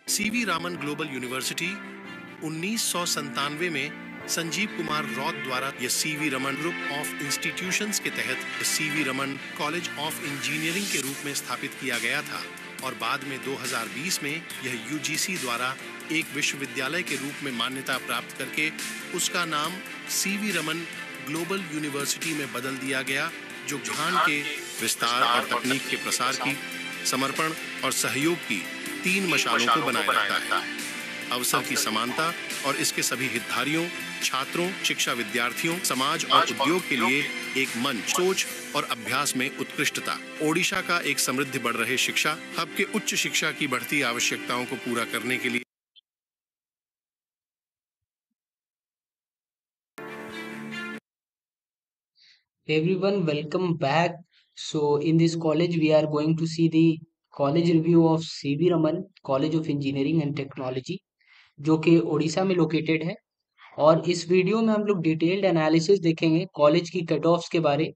CV Raman global university 1997 में संजीव कुमार रॉथ द्वारा यह CV Raman group of institutions के तहत CV Raman college of engineering के रूप में स्थापित किया गया था और बाद में 2020 में यह यूजीसी द्वारा एक विश्वविद्यालय के रूप में मान्यता प्राप्त करके उसका नाम सीवी रमन ग्लोबल यूनिवर्सिटी में बदल दिया गया, जो ज्ञान के विस्तार और तकनीक के प्रसार की, समर्पण और सहयोग की 3 मशालों को बनाए रखता है। अवसर की समानता और इसके सभी हितधारियों, छात्रों, शिक्षा विद्यार्थियों, समाज और उद्योग के लिए एक मंच, सोच और अभ्यास में उत्कृष्टता। ओडिशा का एक समृद्ध बढ़ रहे शिक्षा हब के उच्च शिक्षा की बढ़ती आवश्यकताओं को पूरा करने के लिए Everyone, welcome back. So, in this college, we are going to see the college review of CV Raman College of Engineering and Technology, जो कि ओडिशा में लोकेटेड है। और इस वीडियो में हम लोग डिटेल्ड एनालिसिस देखेंगे कॉलेज की कट ऑफ्स के बारे,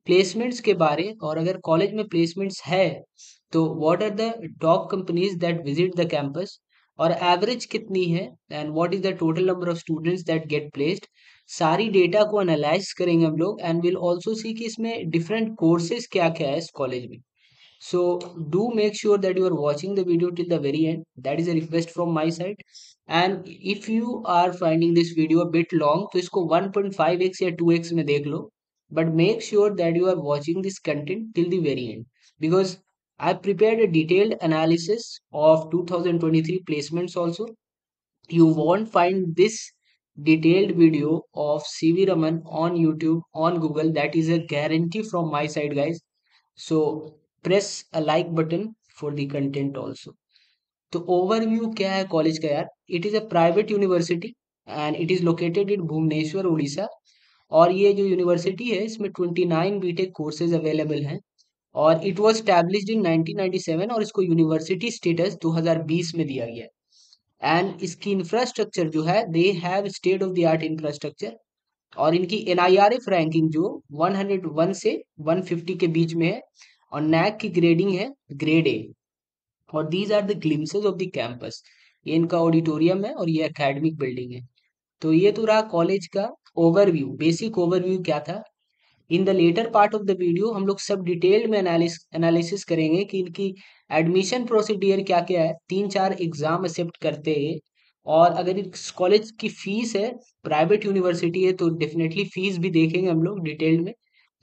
प्लेसमेंट्स के बारे, और अगर कॉलेज में प्लेसमेंट्स है तो what are the top companies that visit the campus, और एवरेज कितनी है, and what is the total number of students that get placed. सारी डेटा को एनालाइज करेंगे हम लोग, एंड विल ऑल्सो सी कि इसमें डिफरेंट कोर्सेज क्या क्या है इस कॉलेज में। So do make sure that you are watching the video till the very end. That is a request from my side. And if you are finding this video a bit long, तो इसको 1.5x या 2x में देख लो. But make sure that you are watching this content till the very end, because I prepared a detailed analysis of 2023 placements also. You won't find this detailed video of CV Raman on YouTube, on Google. That is a guarantee from my side, guys. So press a like button for the content also. तो overview क्या है college का यार। It is a private university and it is located in Bhubaneswar Orissa. और ये जो university है इसमें 29 बीटेक कोर्सेज अवेलेबल हैं, और इट वाज स्टैब्लिश्ड इन 1997, और इसको यूनिवर्सिटी स्टेटस 2020 में दिया गया। एंड इसकी इंफ्रास्ट्रक्चर जो है, they have state of the art infrastructure. और इनकी एनआईआरएफ रैंकिंग जो 101 से 150 के बीच में है, और नैक की ग्रेडिंग है ग्रेड ए। और these are the glimpses of the campus. ये इनका ऑडिटोरियम है और ये एकेडमिक बिल्डिंग है। तो ये तो रहा कॉलेज का ओवरव्यू, बेसिक ओवरव्यू क्या था। In the latter part of the video हम लोग सब डिटेल में एनालिसिस करेंगे कि इनकी एडमिशन प्रोसीडियर क्या क्या है, 3-4 एग्जाम एक्सेप्ट करते हैं। और अगर इस कॉलेज की फीस है, प्राइवेट यूनिवर्सिटी है, तो डेफिनेटली फीस भी देखेंगे हम लोग डिटेल में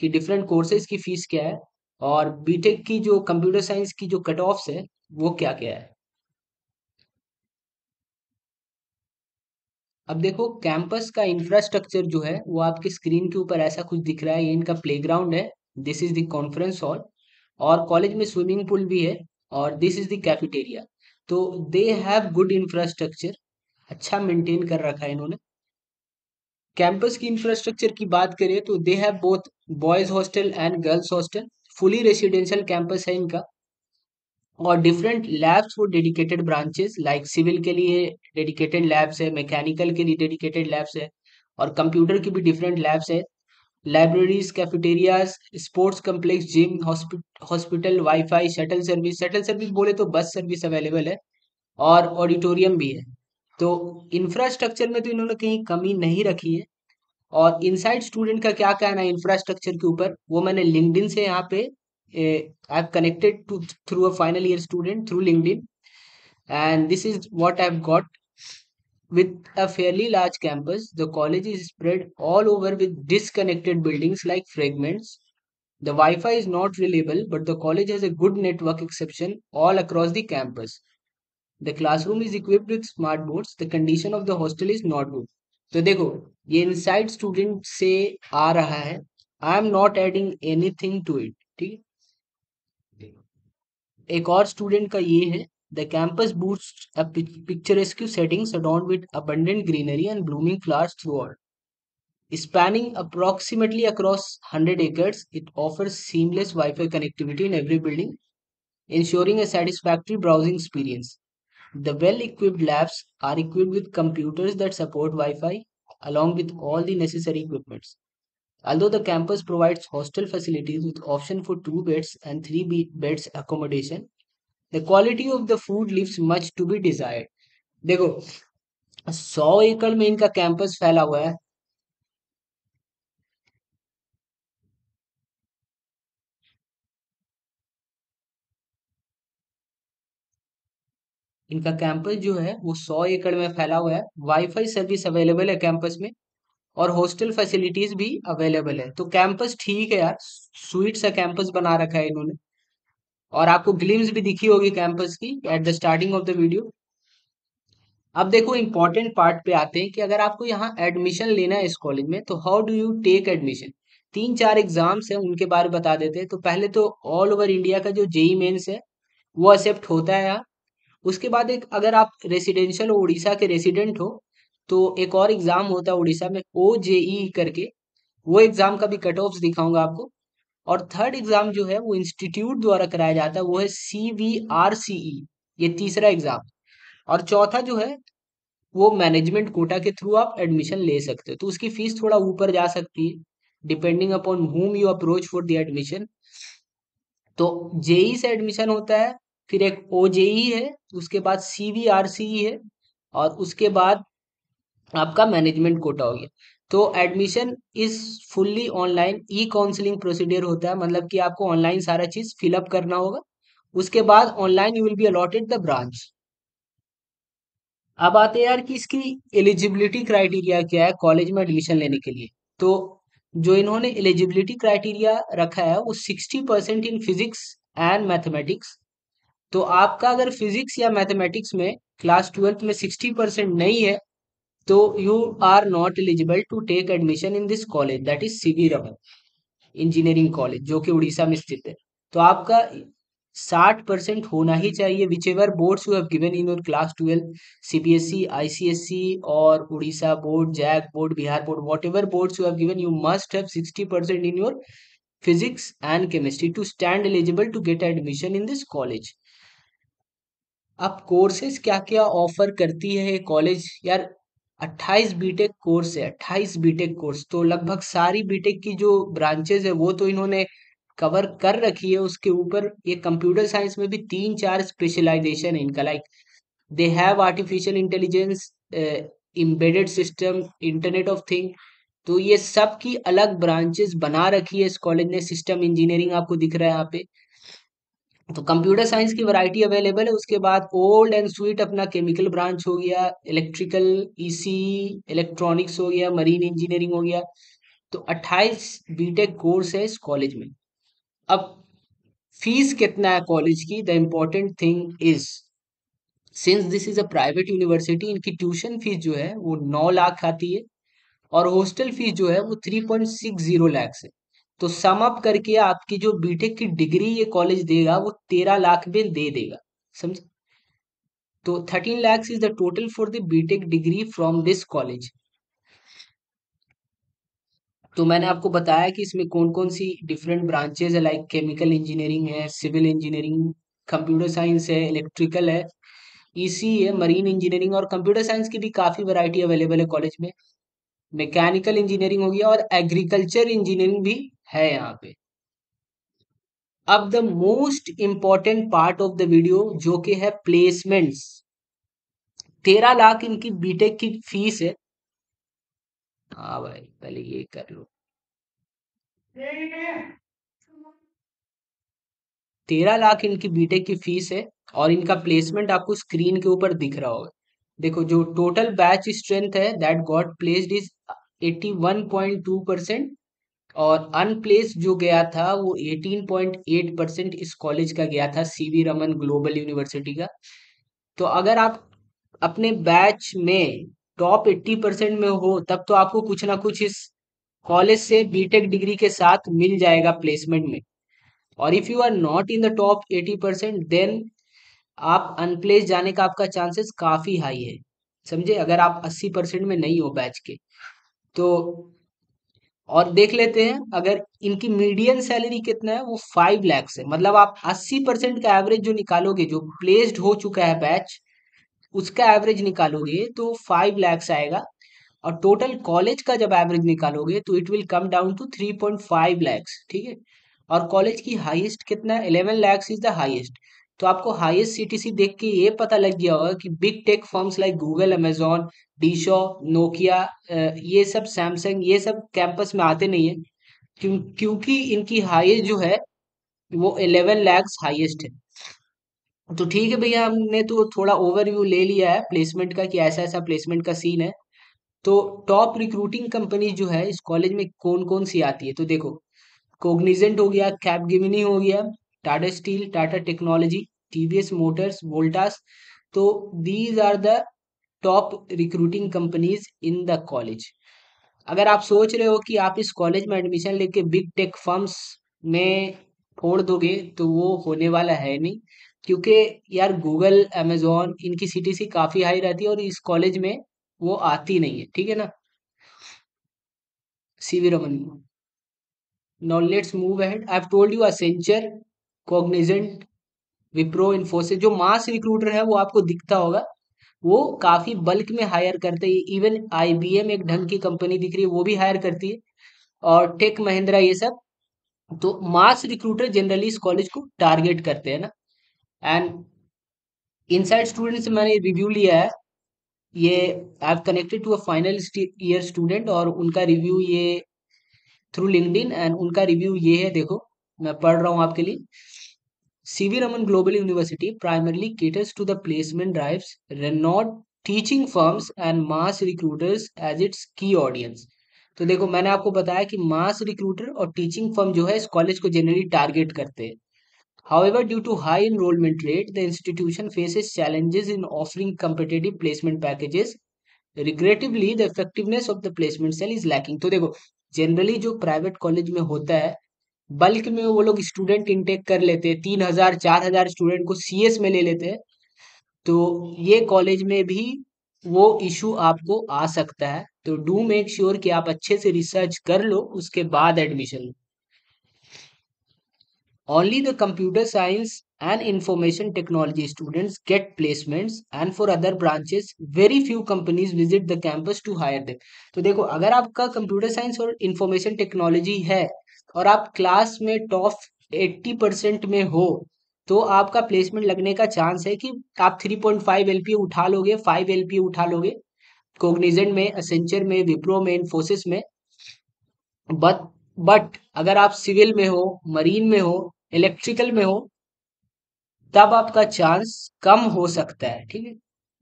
कि डिफरेंट कोर्सेज की फीस क्या है, और बीटेक की जो कंप्यूटर साइंस की जो कट ऑफ्स है वो क्या क्या है। अब देखो कैंपस का इंफ्रास्ट्रक्चर जो है वो आपके स्क्रीन के ऊपर ऐसा कुछ दिख रहा है। ये इनका प्लेग्राउंड है, this is the conference hall, और कॉलेज में स्विमिंग पूल भी है, और दिस इज द कैफेटेरिया। तो दे हैव गुड इंफ्रास्ट्रक्चर, अच्छा मेंटेन कर रखा है इन्होंने। कैंपस की इंफ्रास्ट्रक्चर की बात करें तो they have both boys hostel and girls hostel. Fully residential campus है इनका, और different labs for dedicated branches, like civil के लिए डेडिकेटेड लैब्स है, मैकेनिकल के लिए डेडिकेटेड लैब्स है, और कंप्यूटर की भी डिफरेंट लैब्स है। Libraries, cafeterias, sports complex, gym, hospital, wifi, shuttle service बोले तो बस सर्विस अवेलेबल है, और ऑडिटोरियम भी है। तो इंफ्रास्ट्रक्चर में तो इन्होंने कहीं कमी नहीं रखी है। और इनसाइड स्टूडेंट का क्या कहना है इंफ्रास्ट्रक्चर के ऊपर, वो मैंने लिंक्डइन से यहाँ पे I have connected to through a final year student through LinkedIn, and this is what I've got. With a fairly large campus, the college is spread all over with disconnected buildings like fragments. The Wi-Fi is not reliable, but the college has a good network exception all across the campus. The classroom is equipped with smart boards. The condition of the hostel is not good. तो देखो, ये inside student से आ रहा है, I am not adding anything to it, ठीक है। एक और स्टूडेंट का ये है, the campus boasts a picturesque settings adorned with abundant greenery and blooming flowers throughout. Spanning approximately across 100 acres, it offers seamless Wi-Fi connectivity in every building, ensuring a satisfactory browsing experience. The well-equipped labs are equipped with computers that support Wi-Fi, along with all the necessary equipments. Although the campus provides hostel facilities with option for 2 beds and 3 beds accommodation, the quality of the food leaves much to be desired. देखो 100 एकड़ में इनका campus फैला हुआ है। इनका campus जो है वो 100 एकड़ में फैला हुआ है। वाईफाई सर्विस अवेलेबल है कैंपस में, और हॉस्टल फैसिलिटीज भी अवेलेबल है। तो कैंपस ठीक है यार, स्वीट सा कैंपस बना रखा है इन्होंने। और आपको ग्लिम्स भी दिखी होगी कैंपस की at the starting of the video. अब देखो इंपॉर्टेंट पार्ट पे आते हैं कि अगर आपको यहाँ एडमिशन लेना है इस कॉलेज में, तो how do you take admission. 3-4 exams हैं, उनके बारे में बता देते हैं। तो पहले तो ऑल ओवर इंडिया का जो जेई मेंस है वो एक्सेप्ट होता है यहाँ। उसके बाद एक, अगर आप रेसिडेंशियल उड़ीसा के रेसिडेंट हो, तो एक और एग्जाम होता है उड़ीसा में, ओ जेई करके। वो एग्जाम का भी कट ऑफ्स दिखाऊंगा आपको। और थर्ड एग्जाम जो है वो इंस्टीट्यूट द्वारा कराया जाता है, वो है CVRCE। ये तीसरा एग्जाम। और चौथा जो है वो मैनेजमेंट कोटा के थ्रू आप एडमिशन ले सकते हो, तो उसकी फीस थोड़ा ऊपर जा सकती है depending upon whom you approach for the admission. तो जेई से एडमिशन होता है, फिर एक ओजेई है, उसके बाद CVRCE है, और उसके बाद आपका मैनेजमेंट कोटा हो गया। तो admission is fully online, E counselling procedure होता है, मतलब कि आपको ऑनलाइन सारा चीज फिलअप करना होगा। उसके बाद online you will be allotted the branch. अब आते हैं यार कि इसकी एलिजिबिलिटी क्राइटेरिया क्या है कॉलेज में एडमिशन लेने के लिए। तो जो इन्होंने एलिजिबिलिटी क्राइटेरिया रखा है वो 60% इन फिजिक्स एंड मैथमेटिक्स। तो आपका अगर फिजिक्स या मैथमेटिक्स में क्लास 12th में 60% नहीं है, तो you are not eligible to take admission in this college, that is C V Raman engineering college, जो कि उड़ीसा में स्थित है। तो आपका 60% होना ही चाहिए, whichever boards you have given in your class 12, CBSE, ICSE, और Orissa board, JAC board, Bihar board, whatever boards you have given, you must have 60% in your physics and chemistry to stand eligible to get admission in this college. अब courses क्या क्या offer करती है ये college यार। 28 BTech course है, 28 BTech course. तो लगभग सारी बीटेक की जो ब्रांचेज है वो तो इन्होंने कवर कर रखी है। उसके ऊपर ये कंप्यूटर साइंस में भी 3-4 स्पेशलाइजेशन है इनका, like they have artificial intelligence, embedded system, internet of thing. तो ये सब की अलग ब्रांचेस बना रखी है इस कॉलेज ने। सिस्टम इंजीनियरिंग आपको दिख रहा है यहाँ पे। तो कंप्यूटर साइंस की वैरायटी अवेलेबल है। उसके बाद ओल्ड एंड स्वीट अपना केमिकल ब्रांच हो गया, इलेक्ट्रिकल, ईसी, इलेक्ट्रॉनिक्स हो गया, मरीन इंजीनियरिंग हो गया। तो 28 बीटेक कोर्स है इस कॉलेज में। अब फीस कितना है कॉलेज की, the important thing is, since this is a private university, इनकी ट्यूशन फीस जो है वो 9 लाख आती है, और हॉस्टल फीस जो है वो 3.60 लाख है। तो सम अप करके आपकी जो बीटेक की डिग्री ये कॉलेज देगा वो 13 लाख में दे देगा, समझे। तो 13 lakhs is the total for the BTech degree from this college. तो मैंने आपको बताया कि इसमें कौन कौन सी डिफरेंट ब्रांचेज है, लाइक केमिकल इंजीनियरिंग है, सिविल इंजीनियरिंग, कंप्यूटर साइंस है, इलेक्ट्रिकल है, ईसी है, मरीन इंजीनियरिंग, और कंप्यूटर साइंस की भी काफ़ी वैरायटी अवेलेबल है कॉलेज में। मैकेनिकल इंजीनियरिंग हो गया, और एग्रीकल्चर इंजीनियरिंग भी है यहाँ पे। अब the most important part of the video जो कि है प्लेसमेंट्स। 13 लाख इनकी बीटेक की फीस है। हाँ भाई, पहले ये कर लो। 13 लाख इनकी बीटेक की फीस है, और इनका प्लेसमेंट आपको स्क्रीन के ऊपर दिख रहा होगा। देखो जो टोटल बैच स्ट्रेंथ है दैट गॉट प्लेस्ड इज 81.2%, और अनप्लेस्ड जो गया था वो 18.8% इस कॉलेज का गया था, सीवी रमन ग्लोबल यूनिवर्सिटी का। तो अगर आप अपने बैच में टॉप 80% में हो, तब तो आपको कुछ ना कुछ इस कॉलेज से बीटेक डिग्री के साथ मिल जाएगा प्लेसमेंट में। और if you are not in the top 80%, then आप अनप्लेस जाने का आपका चांसेस काफी हाई है, समझे, अगर आप 80% में नहीं हो बैच के। तो और देख लेते हैं, अगर इनकी मीडियन सैलरी कितना है, वो 5 lakhs है। मतलब आप 80% का एवरेज जो निकालोगे, जो प्लेस्ड हो चुका है बैच, उसका एवरेज निकालोगे तो 5 lakhs आएगा। और टोटल कॉलेज का जब एवरेज निकालोगे तो it will come down to 3.5 lakhs, ठीक है। और कॉलेज की हाईएस्ट कितना है, 11 lakhs इज द हाईएस्ट। तो आपको हाईएस्ट सीटीसी देख के ये पता लग गया होगा कि big tech firms like Google, Amazon, डीशो, नोकिया, ये सब, सैमसंग, ये सब कैंपस में आते नहीं है। क्योंकि इनकी हाईएस्ट जो है वो 11 lakhs हाईएस्ट है। तो ठीक है भैया, हमने तो थोड़ा ओवरव्यू ले लिया है प्लेसमेंट का कि ऐसा ऐसा प्लेसमेंट का सीन है। तो टॉप रिक्रूटिंग कंपनीज जो है इस कॉलेज में कौन कौन सी आती है, तो देखो, कोग्निजेंट हो गया, कैपजेमिनी हो गया, Tata Steel, Tata Technology, TVS Motors, Voltas. तो these are the top recruiting companies in the college. अगर आप सोच रहे हो कि आप इस कॉलेज में एडमिशन लेके बिग टेक फर्म्स में फोड़ दोगे, तो वो होने वाला है नहीं। क्योंकि यार गूगल, अमेजोन, इनकी सीटीसी काफी हाई रहती है और इस कॉलेज में वो आती नहीं है, ठीक है ना। CV Raman. Now let's move ahead. I have told you Accenture, Cognizant, Wipro, Infosys, जो मास रिक्रूटर है वो आपको दिखता होगा, वो काफी बल्क में हायर करते हैं। इवन आईबीएम एक ढंग की कंपनी दिख रही है, वो भी हायर करती है, और टेक महिंद्रा, ये सब। तो मास रिक्रूटर जनरली इस कॉलेज को टारगेट करते हैं ना। एंड इनसाइड स्टूडेंट से मैंने रिव्यू लिया है, ये I have connected to a final year student, और उनका रिव्यू ये थ्रू लिंक्डइन, एंड उनका रिव्यू ये है, देखो मैं पढ़ रहा हूँ आपके लिए। CV Raman Global University primarily caters to the placement drives, renowned teaching firms and mass recruiters as its key audience। तो देखो, मैंने आपको बताया कि मास रिक्रूटर और टीचिंग फर्म जो है इस कॉलेज को जनरली टारगेट करते हैं। However, due to high enrollment rate, the institution faces challenges in offering competitive placement packages. Regrettably, the effectiveness of the placement cell is lacking। तो देखो, generally जो प्राइवेट कॉलेज में होता है, बल्क में वो लोग स्टूडेंट इनटेक कर लेते हैं, 3,000 4,000 स्टूडेंट को सीएस में ले लेते हैं। तो ये कॉलेज में भी वो इशू आपको आ सकता है। तो डू मेक श्योर कि आप अच्छे से रिसर्च कर लो, उसके बाद admission low. Only the computer science and information technology students get placements, and for other branches, very few companies visit the campus to hire them। तो देखो, अगर आपका कंप्यूटर साइंस और इंफॉर्मेशन टेक्नोलॉजी है और आप क्लास में टॉप 80% में हो, तो आपका प्लेसमेंट लगने का चांस है कि आप 3.5 एलपीए उठा लोगे, 5 एलपीए उठा लोगे, कोग्निजेंट में, असेंचर में, विप्रो में, इन्फोसिस में। बट बट अगर आप सिविल में हो, मरीन में हो, इलेक्ट्रिकल में हो, तब आपका चांस कम हो सकता है, ठीक है।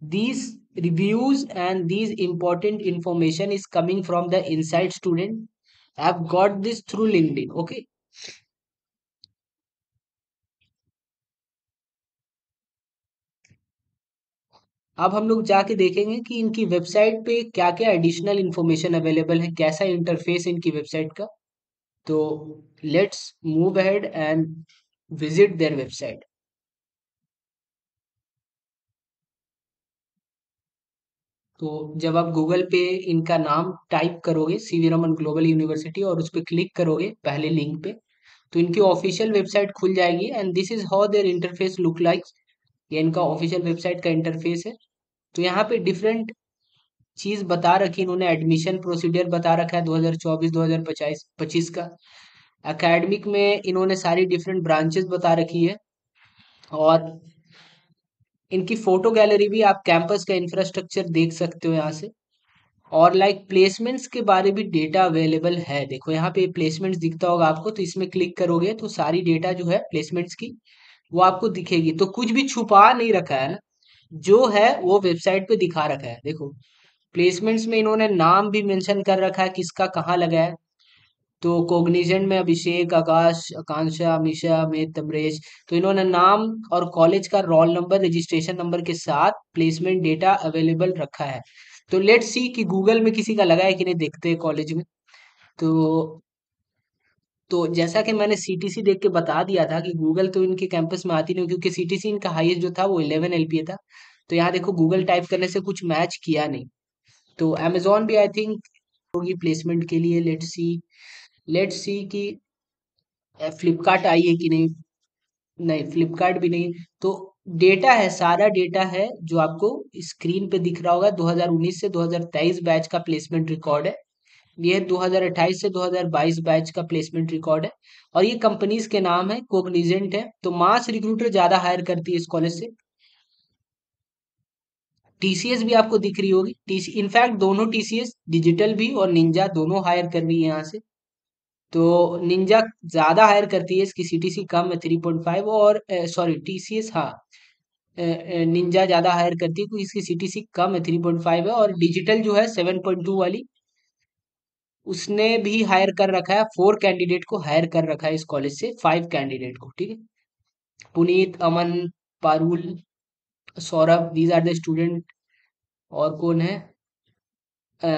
These reviews and these important information is coming from the inside student. I have got this through LinkedIn, okay. अब हम लोग जाके देखेंगे कि इनकी वेबसाइट पे क्या क्या एडिशनल इंफॉर्मेशन अवेलेबल है, कैसा इंटरफेस है इनकी वेबसाइट का। तो let's move ahead and visit their website. तो जब आप गूगल पे इनका नाम टाइप करोगे, सीवी रमन ग्लोबल यूनिवर्सिटी, और उस पर क्लिक करोगे पहले लिंक पे, तो इनकी ऑफिशियल वेबसाइट खुल जाएगी, and this is how their interface look like. ये इनका ऑफिशियल वेबसाइट का इंटरफेस है। तो यहाँ पे डिफरेंट चीज बता रखी इन्होंने, एडमिशन प्रोसीजर बता रखा है 2024 2025 25 का। एकेडमिक में इन्होंने सारी डिफरेंट ब्रांचेस बता रखी है, और इनकी फोटो गैलरी भी, आप कैंपस का इंफ्रास्ट्रक्चर देख सकते हो यहाँ से। और लाइक प्लेसमेंट्स के बारे भी डेटा अवेलेबल है, देखो यहाँ पे प्लेसमेंट्स दिखता होगा आपको, तो इसमें क्लिक करोगे तो सारी डेटा जो है प्लेसमेंट्स की वो आपको दिखेगी। तो कुछ भी छुपा नहीं रखा है ना, जो है वो वेबसाइट पे दिखा रखा है। देखो, प्लेसमेंट्स में इन्होंने नाम भी मेंशन कर रखा है किसका कहाँ लगा है। तो कोग्निजेंट में अभिषेक, आकाश, आकांक्षा, अमीशा, अमित, तमरेश। तो इन्होंने नाम और कॉलेज का रोल नंबर, रजिस्ट्रेशन नंबर के साथ प्लेसमेंट डेटा अवेलेबल रखा है। तो लेट्स सी कि गूगल में किसी का लगा है कि नहीं, देखते हैं कॉलेज में। तो जैसा कि मैंने सीटीसी देख के बता दिया था कि गूगल तो इनके कैंपस में आती नहीं, क्योंकि सीटीसी इनका हाईएस्ट जो था वो 11 एलपीए था। तो यहाँ देखो, गूगल टाइप करने से कुछ मैच किया नहीं। तो अमेजोन भी आई थिंक होगी प्लेसमेंट के लिए। लेट्स सी कि फ्लिपकार्ट आई है कि नहीं। नहीं, फ्लिपकार्ट भी नहीं। तो डेटा है, सारा डेटा है जो आपको स्क्रीन पे दिख रहा होगा। 2019 से 2023 बैच का प्लेसमेंट रिकॉर्ड है। ये 2028 से 2022 बैच का प्लेसमेंट रिकॉर्ड है। और ये कंपनीज के नाम है, कोग्निजेंट है, तो मास रिक्रूटर ज्यादा हायर करती है इस कॉलेज से। टीसीएस भी आपको दिख रही होगी, टीसी इनफैक्ट दोनों टीसीएस डिजिटल भी और निंजा दोनों हायर कर रही है यहाँ से। तो निंजा ज्यादा हायर करती है, इसकी सीटीसी कम है 3.5, और सॉरी टीसीएस, हाँ, निंजा ज्यादा हायर करती है क्योंकि इसकी सीटीसी कम है 3.5 है, और डिजिटल जो है 7.2 वाली उसने भी हायर कर रखा है, 4 कैंडिडेट को हायर कर रखा है इस कॉलेज से, 5 कैंडिडेट को, ठीक है। Puneet, Aman, Parul, Saurabh, these are the student. और कौन है, अ,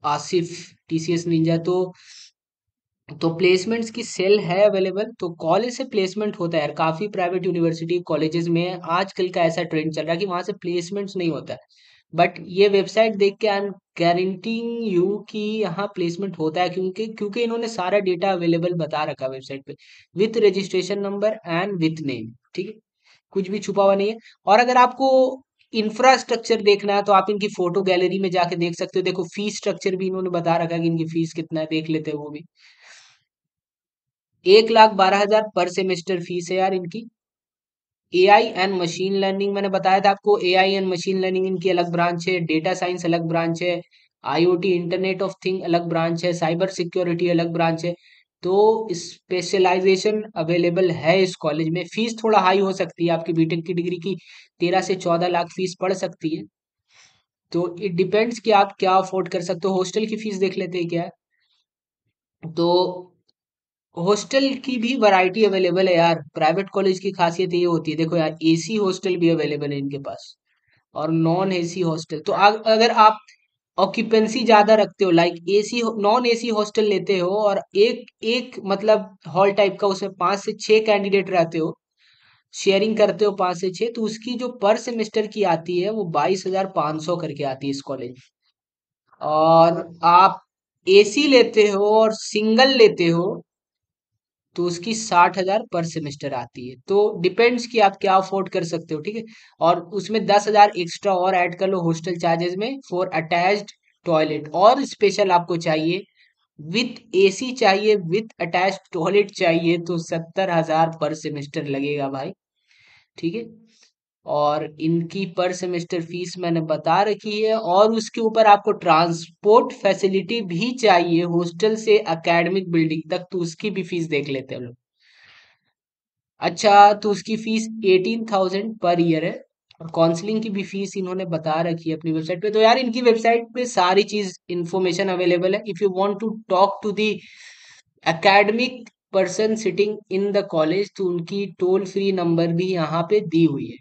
आसिफ, टीसीएस निंजा। तो प्लेसमेंट्स की सेल है अवेलेबल, तो कॉलेज से प्लेसमेंट होता है यार। काफी प्राइवेट यूनिवर्सिटी कॉलेजेस में आजकल का ऐसा ट्रेंड चल रहा है कि वहां से प्लेसमेंट्स नहीं होता है, बट ये वेबसाइट देख के आई एम गारंटीइंग यू कि यहाँ प्लेसमेंट होता है, क्योंकि क्योंकि इन्होंने सारा डेटा अवेलेबल बता रखा है वेबसाइट पे, with registration number and with name, ठीक है, कुछ भी छुपा हुआ नहीं है। और अगर आपको इंफ्रास्ट्रक्चर देखना है तो आप इनकी फोटो गैलरी में जाके देख सकते हो। देखो फीस स्ट्रक्चर भी इन्होंने बता रखा है कि इनकी फीस कितना है, देख लेते हैं वो भी। 1,12,000 पर सेमेस्टर फीस है यार इनकी। एआई एंड मशीन लर्निंग, मैंने बताया था आपको, एआई एंड मशीन लर्निंग इनकी अलग ब्रांच है, डेटा साइंस अलग ब्रांच है, आईओटी इंटरनेट ऑफ थिंग अलग ब्रांच है, साइबर सिक्योरिटी अलग ब्रांच है। तो स्पेशलाइजेशन अवेलेबल है इस कॉलेज में। फीस थोड़ा हाई हो सकती है, आपकी बीटेक की डिग्री की 13 से 14 लाख फीस पड़ सकती है। तो इट डिपेंड्स कि आप क्या अफोर्ड कर सकते हो। हॉस्टल की फीस देख लेते हैं क्या है। तो हॉस्टल की भी वैरायटी अवेलेबल है यार। प्राइवेट कॉलेज की खासियत ये होती है, देखो यार, एसी हॉस्टल भी अवेलेबल है इनके पास और नॉन एसी हॉस्टल। तो अगर आप ऑक्यूपेंसी ज्यादा रखते हो, like AC non AC hostel लेते हो, और एक एक मतलब हॉल टाइप का, उसमें 5 से 6 कैंडिडेट रहते हो, शेयरिंग करते हो 5 से 6, तो उसकी जो पर सेमेस्टर की आती है वो 22,500 करके आती है इस कॉलेज। और आप एसी लेते हो और सिंगल लेते हो तो उसकी 60,000 पर सेमेस्टर आती है। तो डिपेंड्स कि आप क्या अफोर्ड कर सकते हो, ठीक है। और उसमें 10,000 एक्स्ट्रा और ऐड कर लो हॉस्टल चार्जेस में, फॉर अटैच्ड टॉयलेट। और स्पेशल आपको चाहिए, विथ एसी चाहिए, विथ अटैच्ड टॉयलेट चाहिए, तो 70,000 पर सेमेस्टर लगेगा भाई, ठीक है। और इनकी पर सेमेस्टर फीस मैंने बता रखी है, और उसके ऊपर आपको ट्रांसपोर्ट फैसिलिटी भी चाहिए हॉस्टल से एकेडमिक बिल्डिंग तक, तो उसकी भी फीस देख लेते हैं हम लोग। अच्छा, तो उसकी फीस 18,000 पर ईयर है, और काउंसलिंग की भी फीस इन्होंने बता रखी है अपनी वेबसाइट पे। तो यार इनकी वेबसाइट पे सारी चीज इंफॉर्मेशन अवेलेबल है। If you want to talk to the academic person sitting in the college, तो उनकी टोल फ्री नंबर भी यहाँ पे दी हुई है,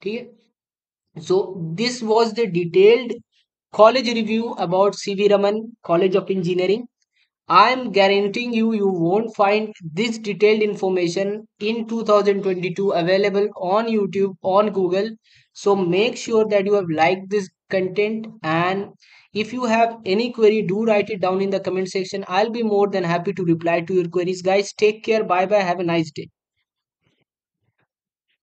ठीक है। So this was the detailed college review about CV Raman College of Engineering. I am guaranteeing you won't find this detailed information in 2022 available on YouTube, on Google. So make sure that you have liked this content, and if you have any query, do write it down in the comment section. I'll be more than happy to reply to your queries. Guys, take care. Bye bye. Have a nice day.